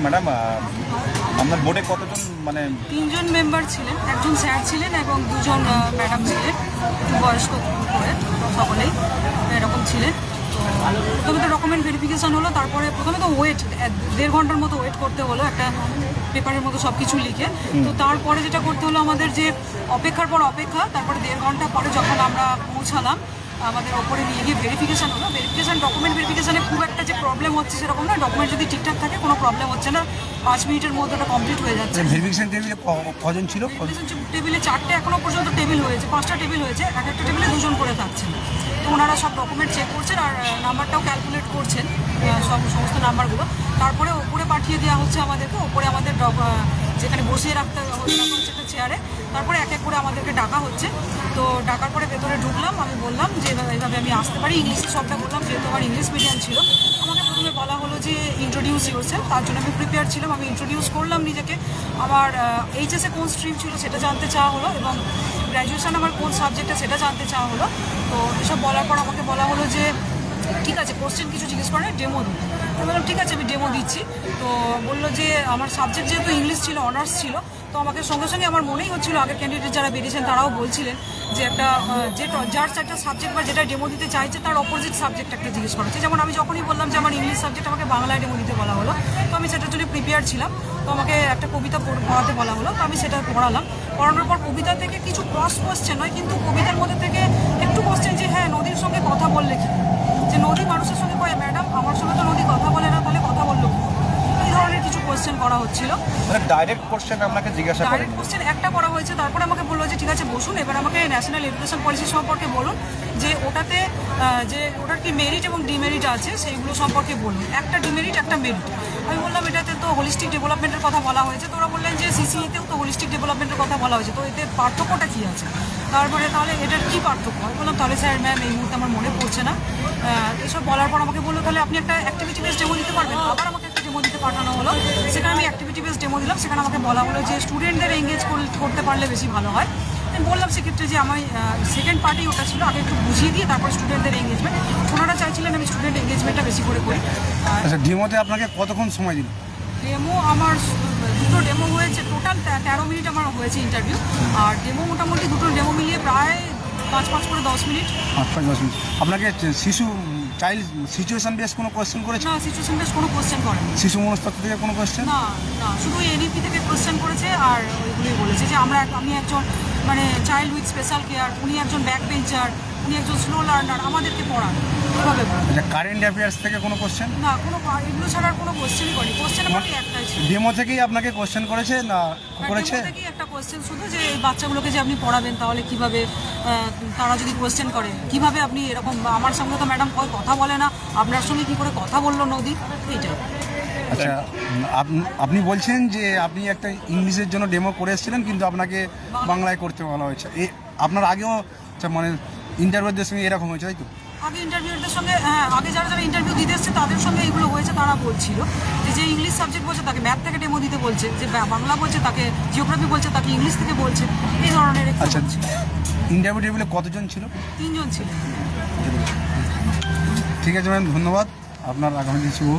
Madam, আপনার বোর্ডে কতজন মানে? 3 জন মেম্বার ছিলেন, একজন স্যার ছিলেন এবং 2 জন ম্যাডাম ছিলেন, বয়স্ক করে সকলেই এরকম ছিলেন। তো প্রথমে তো ডকুমেন্ট ভেরিফিকেশান হলো, তারপরে প্রথমে তো ওয়েট 1.5 ঘন্টার মতো ওয়েট করতে হলো একটা পেপারের মতো সব কিছু লিখে। তো তারপরে যেটা করতে হলো আমাদের যে অপেক্ষার পর অপেক্ষা, তারপরে 1.5 ঘন্টা পরে যখন আমরা পৌঁছালাম আমাদের ওপরে নিয়ে গিয়ে ভেরিফিকেশান হলো। ডকুমেন্ট ভেরিফিকেশানে খুব একটা যে প্রবলেম হচ্ছে সেরকম না, ডকুমেন্ট যদি ঠিকঠাক থাকে কোনো প্রবলেম হচ্ছে না, 5 মিনিটের মধ্যে ওটা কমপ্লিট হয়ে যাচ্ছে। ভেরিফিকেশন টেবিলে কজন ছিল? টেবিলে 4টে এখনো পর্যন্ত টেবিল হয়েছে, 5টা টেবিল হয়েছে, এক একটা টেবিলে 2 জন করে থাকছেন। তো ওনারা সব ডকুমেন্ট চেক করছেন আর নাম্বারটাও ক্যালকুলেট করছেন, সমস্ত নাম্বারগুলো। তারপরে ওপরে পাঠিয়ে দেওয়া হচ্ছে আমাদেরকে, ওপরে আমাদের যেখানে বসিয়ে রাখতে হচ্ছে একটা চেয়ারে, তারপরে এক এক করে আমাদেরকে ডাকা হচ্ছে। তো ডাকার পরে ভেতরে ঢুকলাম, আমি বললাম যে এইভাবে আমি আসতে পারি, ইংলিশে সবটা বললাম, যেহেতু আমার ইংলিশ মিডিয়াম ছিল। আমাকে প্রথমে বলা হলো যে ইন্ট্রোডিউস ইউরসেলফ, তার জন্য আমি প্রিপেয়ার ছিলাম, আমি ইন্ট্রোডিউস করলাম নিজেকে। আমার এইচএসে কোন স্ট্রিম ছিল সেটা জানতে চাওয়া হলো এবং গ্র্যাজুয়েশন আমার কোন সাবজেক্টে সেটা জানতে চাওয়া হলো। তো এসব বলার পর আমাকে বলা হলো যে ঠিক আছে, কোশ্চেন কিছু জিজ্ঞেস করে ডেমো দিই। আমি বললাম ঠিক আছে, আমি ডেমো দিচ্ছি। তো বললো যে আমার সাবজেক্ট যেহেতু ইংলিশ ছিল, অনার্স ছিল, তো আমাকে সঙ্গে সঙ্গে আমার মনেই হচ্ছিলো আগের ক্যান্ডিডেট যারা বেরিয়েছেন তারাও বলছিলেন যে একটা যার একটা সাবজেক্ট বা যেটা ডেমো দিতে চাইছে তার অপোজিট সাবজেক্ট একটা জিজ্ঞেস করা হচ্ছে। যেমন আমি যখনই বললাম যে আমার ইংলিশ সাবজেক্ট, আমাকে বাংলায় ডেমো দিতে বলা হলো। তো আমি সেটার জন্য প্রিপেয়ার ছিলাম, তো আমাকে একটা কবিতা পড়াতে বলা হলো, তো আমি সেটা পড়ালাম। পড়ানোর পর কবিতা থেকে কিছু ক্রস কোয়েশ্চেন হয়, কিন্তু কবিতার মধ্যে থেকে একটু কোয়েশ্চেন যে হ্যাঁ নদীর সঙ্গে কথা বললে কি, যে নদী মানুষের সঙ্গে কয় ম্যাডাম, আমার সঙ্গে তো নদী কথা বলে না, তাহলে কথা বললো কি? এই ধরনের কিছু কোয়েশ্চেন করা হচ্ছিল। ডাইরেক্ট কোশ্চেন আপনাকে জিজ্ঞাসা করেন? ডাইরেক্ট কোয়েশ্চেন একটা করা হয়েছে, তারপরে আমাকে বললো যে ঠিক আছে বসুন, এবার আমাকে ন্যাশনাল এডুকেশন পলিসি সম্পর্কে বলুন, যে ওটাতে যে ওটার কি মেরিট এবং ডিমেরিট আছে সেইগুলো সম্পর্কে বলুন, একটা ডিমেরিট একটা মেরিট। আমি বললাম এটাতে তো হোলিস্টিক ডেভেলপমেন্টের কথা বলা হয়েছে। তো ওরা বললেন যে সিসিইতেও তো হোলিস্টিক ডেভেলপমেন্টের কথা বলা হয়েছে, তো এতে পার্থক্যটা কী আছে? তারপরে তাহলে এটার কী পার্থক্য? আমি বললাম তাহলে স্যার ম্যাম এই মুহূর্তে আমার মনে পড়ছে না। এসব বলার পর আমাকে বললো তাহলে আপনি একটা অ্যাক্টিভিটি বেস ডেমো দিতে পারবেন। আবার আমাকে একটা ডেমো দিতে পাঠানো হলো, সেখানে আমি অ্যাক্টিভিটি বেস ডেমো দিলাম। সেখানে আমাকে বলা হলো যে স্টুডেন্টদের এঙ্গেজ করতে পারলে বেশি ভালো হয়। আমি বললাম সেক্ষেত্রে যে আমার সেকেন্ড পার্টি ওটা ছিল, আগে একটু বুঝিয়ে দিয়ে তারপর স্টুডেন্টদের এঙ্গেজমেন্ট। ওনারা চাইছিলেন আমি স্টুডেন্ট এঙ্গেজমেন্টটা বেশি করে করি। আচ্ছা, ডেমোতে আপনাকে কতক্ষণ সময় দিল? ডেমো আমার দুটো ডেমো হয়েছে, টোটাল 13 মিনিট আমার হয়েছে ইন্টারভিউ। আর ডেমো মোটামুটি দুটো ডেমো মিলিয়ে প্রায় 5 করে 10 মিনিট। 5 মিনিট। আপনাকে চাইল্ড সিচুয়েশন বেস কোনো কোয়েশ্চেন করেছে? না, সিচুয়েশন বেস কোনো কোয়েশ্চেন করেনি। শিশু মনস্তত্ত্ব থেকে কোনো কোয়েশ্চেন? না না, শুধু এনইপি থেকে কোয়েশ্চেন করেছে। আর ওইগুলোই বলেছে যে আমি একজন মানে চাইল্ড উইথ স্পেশাল কেয়ার, উনি একজন ব্যাক বেঞ্চার, উনি একজন স্লো লার্নার, আমাদেরকে পড়ান এভাবে বলে। আচ্ছা, কারেন্ট অ্যাফেয়ার্স থেকে কোনো কোয়েশ্চেন? না, কোনো এগুলো ছাড়া আর কোনো কোয়েশ্চেনই করেনি। কোয়েশ্চেন আমার একটাই ছিল। ডেমো থেকেই আপনাকে কোয়েশ্চেন করেছে না করেছে? ডেমো থেকেই একটা কোয়েশ্চেন শুধু, যে এই বাচ্চাগুলোকে যে আপনি পড়াবেন তাহলে কিভাবে, তারা যদি কোয়েশ্চেন করে কিভাবে আপনি এরকম, আমার সঙ্গে তো ম্যাডাম কথা বলে না, আপনার সঙ্গে কি করে কথা বললো নদী, এইটা। আচ্ছা, আপনি বলছেন যে আপনি একটা ইংলিশের জন্য ডেমো করে এসেছিলেন, কিন্তু আপনাকে বাংলায় করতে বলা হয়েছে। আপনার আগেও মানে ইন্টারভিউদের সঙ্গে এরকম হয়েছে, তাই তো? আগে ইন্টারভিউদের সঙ্গে, হ্যাঁ, আগে যারা ইন্টারভিউ দিতে এসছে তাদের সঙ্গে এগুলো হয়েছে। তারা বলছিল যে ইংলিশ সাবজেক্ট বলছে তাকে ম্যাথ থেকে ডেমো দিতে বলছে, যে বাংলা বলছে তাকে জিওগ্রাফি বলছে তাকে ইংলিশ থেকে বলছে, এই ধরনের। আচ্ছা, ইন্টারভিউ টেবিলে কতজন ছিল? 3 জন ছিলেন। ঠিক আছে ম্যাম, ধন্যবাদ। আপনার আগামী দিন শুভ।